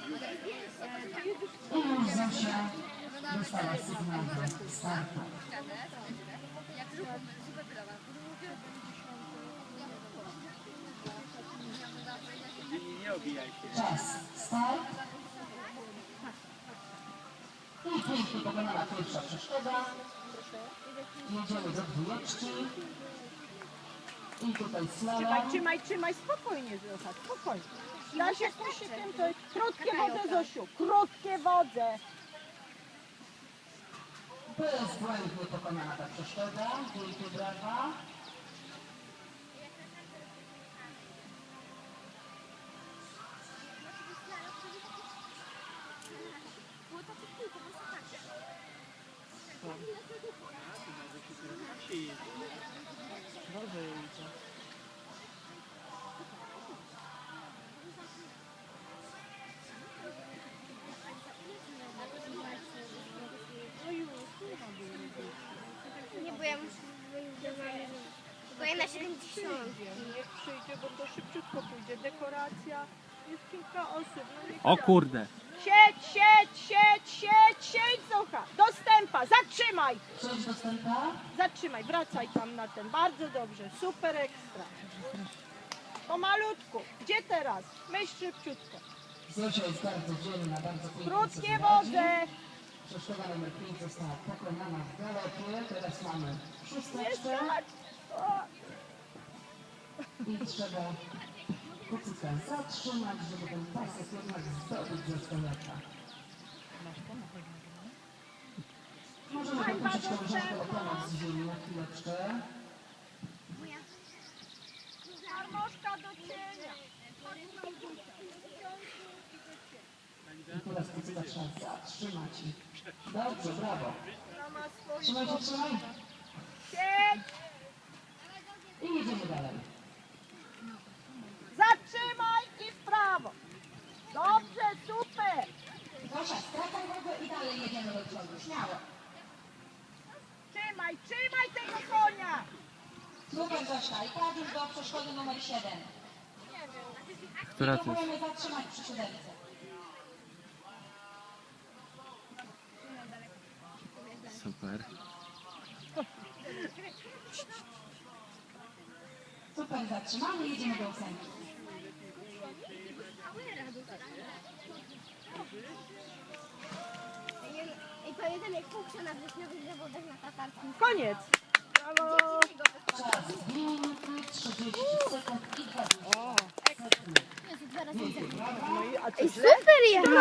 I już Zosia dostała sygnał do startu. Czas, start. I pięknie pokonana pierwsza przeszkoda. Jedziemy do dwójeczki. I tutaj slalom. Trzymaj, spokojnie, Zosia, spokojnie. Da się kusikiem, to jest krótkie wodze, Zosiu, krótkie wodze. Bezbłędnie pokonana ta przeszkoda. Wielkie brawa. Nie, bo ja muszę bo ja na 70. Niech przyjdzie, bo to szybciutko pójdzie. Dekoracja, jest kilka osób. No niech O da. kurde! Siedź, Zocha. Dostępa, zatrzymaj. Przejdź do stępa. Zatrzymaj, wracaj tam na ten. Bardzo dobrze, super ekstra. Pomalutku. Gdzie teraz? Myśl szybciutko. Zosia jest bardzo dzielna, bardzo pięknie Krótkie sobie radzi. wodze. Przeszkoda numer 5 została pokonana w galopie. Teraz mamy szósteczkę. Jeszcze. O, I trzeba kucyka zatrzymać, żeby ten pasek jednak zdobyć ze stoleka. Możemy wypuścić koleżankę o pomoc z ziemi na chwileczkę. Marmoszka do cienia. I teraz kucyka trzeba zatrzymać. Dobrze, brawo. Ona ma swoje Trzymajcie, trzymaj. Siedź. I jedziemy dalej. Zatrzymaj i w prawo. Dobrze, super. Zosia, skracaj nogę i dalej jedziemy do przodu. Śmiało. Trzymaj tego konia. Super, Zosia. I tak już do przeszkody numer 7. Która to jest? Próbujemy zatrzymać przy siódemce. Super. Super, zatrzymamy. Jedziemy do ósemki. I pamiętam jak Fuksio na wrześniowych zawodach na tatarskim. Koniec. Brawo. Czas 2 minuty, 30 sekund i 20 sekund. Jezu, 2 razy. Wielkie brawa. No i a co Ej, źle? super jechał!